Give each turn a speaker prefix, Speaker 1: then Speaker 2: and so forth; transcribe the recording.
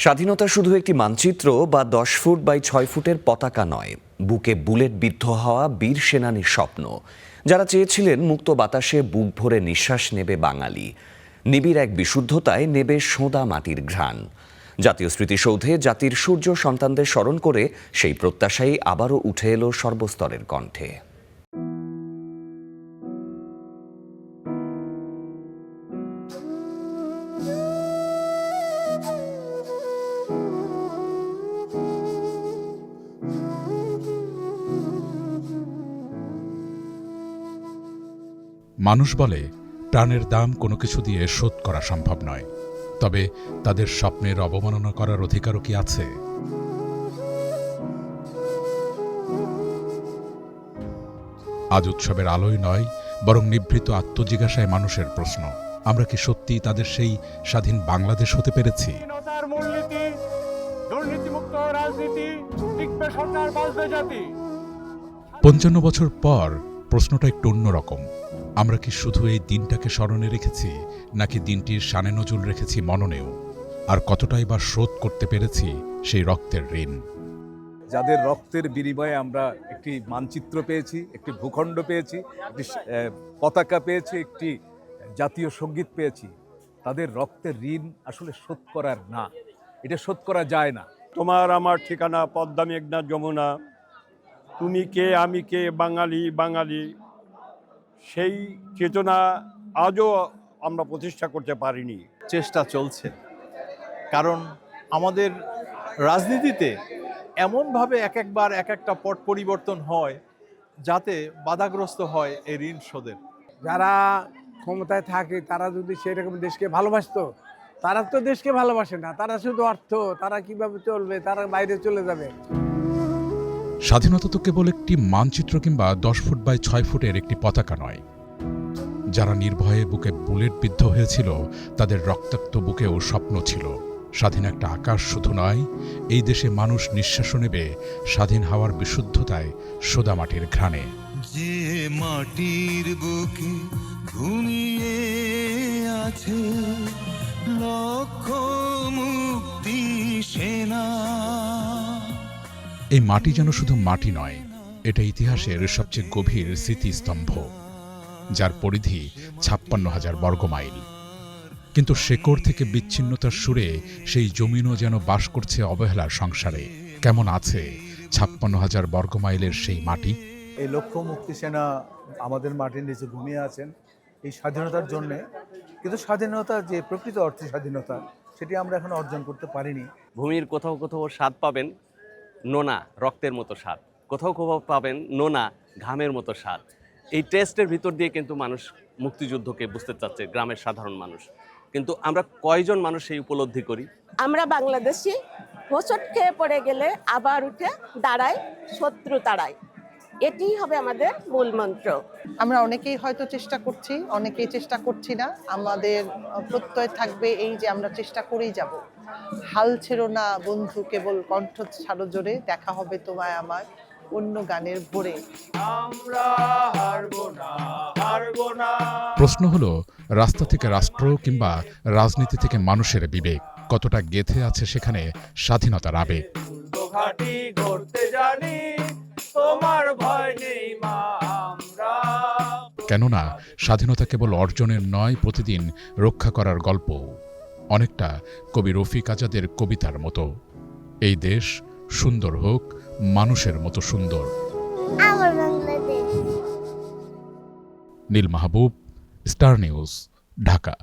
Speaker 1: স্বাধীনতা শুধু একটি মানচিত্র বা 10 ফুট বাই 6 ফুটের পতাকা নয়, বুকে বুলেট বিদ্ধ হওয়া বীর সেনানীর স্বপ্ন, যারা চেয়েছিলেন মুক্ত বাতাসে বুক ভরে নিঃশ্বাস নেবে বাঙালি, নিবিড় এক বিশুদ্ধতায় নেবে সোঁদা মাটির ঘ্রাণ। জাতীয় স্মৃতিসৌধে জাতির সূর্য সন্তানদের স্মরণ করে সেই প্রত্যাশাই আবারও উঠে এলো সর্বস্তরের কণ্ঠে।
Speaker 2: মানুষ বলে প্রাণের দাম কোনো কিছু দিয়ে শোধ করা সম্ভব নয়, তবে তাদের স্বপ্নের অবমাননা করার অধিকারও কি আছে? আজ উৎসবের আলোয় নয়, বরং নিভৃত আত্মজিজ্ঞাসায় মানুষের প্রশ্ন, আমরা কি সত্যিই তাদের সেই স্বাধীন বাংলাদেশ হতে পেরেছি? ৫৫ বছর পর প্রশ্নটা একটু অন্যরকম। আমরা কি শুধু এই দিনটাকে স্মরণে রেখেছি, নাকি দিনটির শানে নজুল রেখেছি মননেও? আর কতটাই বা শোধ করতে পেরেছি সেই রক্তের ঋণ?
Speaker 3: যাদের রক্তের বিনিময়ে আমরা একটি মানচিত্র পেয়েছি, একটি ভূখণ্ড পেয়েছি, একটি পতাকা পেয়েছি, একটি জাতীয় সঙ্গীত পেয়েছি, তাদের রক্তের ঋণ আসলে শোধ করার না, এটা শোধ করা যায় না।
Speaker 4: তোমার আমার ঠিকানা পদ্মা মেঘনা যমুনা, তুমি কে আমি কে, বাঙালি বাঙালি, সেই চেতনা আজও আমরা প্রতিষ্ঠা করতে পারিনি।
Speaker 5: চেষ্টা চলছে, কারণ আমাদের রাজনীতিতে এমনভাবে একবার এক একটা পট পরিবর্তন হয় যাতে বাধাগ্রস্ত হয় এই ঋণ শোধের।
Speaker 6: যারা ক্ষমতায় থাকে তারা যদি সেরকম দেশকে ভালোবাসতো, তারা তো দেশকে ভালোবাসে না, তারা শুধু অর্থ, তারা কিভাবে চলবে, তারা বাইরে চলে যাবে।
Speaker 2: স্বাধীনতা তো কেবল একটি মানচিত্র কিংবা 10 ফুট বাই 6 ফুটের একটি পতাকা নয়। যারা নির্ভয়ে বুকে বুলেট বিদ্ধ হয়েছিল, তাদের রক্তাক্ত বুকেও স্বপ্ন ছিল স্বাধীন একটা আকাশ শুধু নয়, এই দেশে মানুষ নিঃশ্বাস নেবে স্বাধীন হাওয়ার বিশুদ্ধতায়, সোদা মাটির ঘ্রাণে।
Speaker 7: যে মাটির বুকে ঘুমিয়ে আছে লক্ষ মুক্তি সেনা।
Speaker 2: এই মাটি যেন শুধু মাটি নয়, এটা ইতিহাসের সবচেয়ে গভীর স্মৃতিস্তম্ভ, যার পরিধি ৫৬,০০০ বর্গমাইল। কিন্তু শেকড় থেকে বিচ্ছিন্নতার সুরে সেই জমিনও যেন বাস করছে অবহেলার সংসারে। কেমন আছে ৫৬,০০০ বর্গমাইলের সেই মাটি?
Speaker 8: এই লক্ষ মুক্তি সেনা আমাদের মাটির নিচে ঘুমিয়ে আছেন এই স্বাধীনতার জন্যে, কিন্তু স্বাধীনতার যে প্রকৃত অর্থে স্বাধীনতা, সেটি আমরা এখন অর্জন করতে পারিনি।
Speaker 9: ভূমির কোথাও কোথাও স্বাদ পাবেন নোনা রক্তের মতো স্বাদ, কোথাও কোথাও পাবেন নোনা ঘামের মতো স্বাদ। এই টেস্টের ভিতর দিয়ে কিন্তু মানুষ মুক্তিযুদ্ধকে বুঝতে চাচ্ছে, গ্রামের সাধারণ মানুষ। কিন্তু আমরা কয়জন মানুষ এই উপলব্ধি করি?
Speaker 10: আমরা বাংলাদেশি হোঁচট খেয়ে পড়ে গেলে আবার উঠে দাঁড়ায়, শত্রু তাড়ায়, এটিই হবে আমাদের মূল মন্ত্র।
Speaker 11: আমরা অনেকেই হয়তো চেষ্টা করছি, অনেকেই চেষ্টা করছি না। আমাদের প্রত্যয় থাকবে এই যে আমরা চেষ্টা করেই যাব। হাল ছেড়ো না বন্ধু, কেবল কণ্ঠ ছাড়ো জোরে, দেখা হবে তোমায় আমার অন্য গানের ভোরে।
Speaker 2: প্রশ্ন হলো, রাস্তা থেকে রাষ্ট্র কিংবা রাজনীতি থেকে মানুষের বিবেক কতটা গেঁথে আছে সেখানে স্বাধীনতার আবেগ? কেননা স্বাধীনতা কেবল অর্জনের নয়, প্রতিদিন রক্ষা করার গল্প। অনেকটা কবি রফিক আজাদের কবিতার মতো, এই দেশ সুন্দর হোক মানুষের মতো সুন্দর। নীল মাহবুব, স্টার নিউজ, ঢাকা।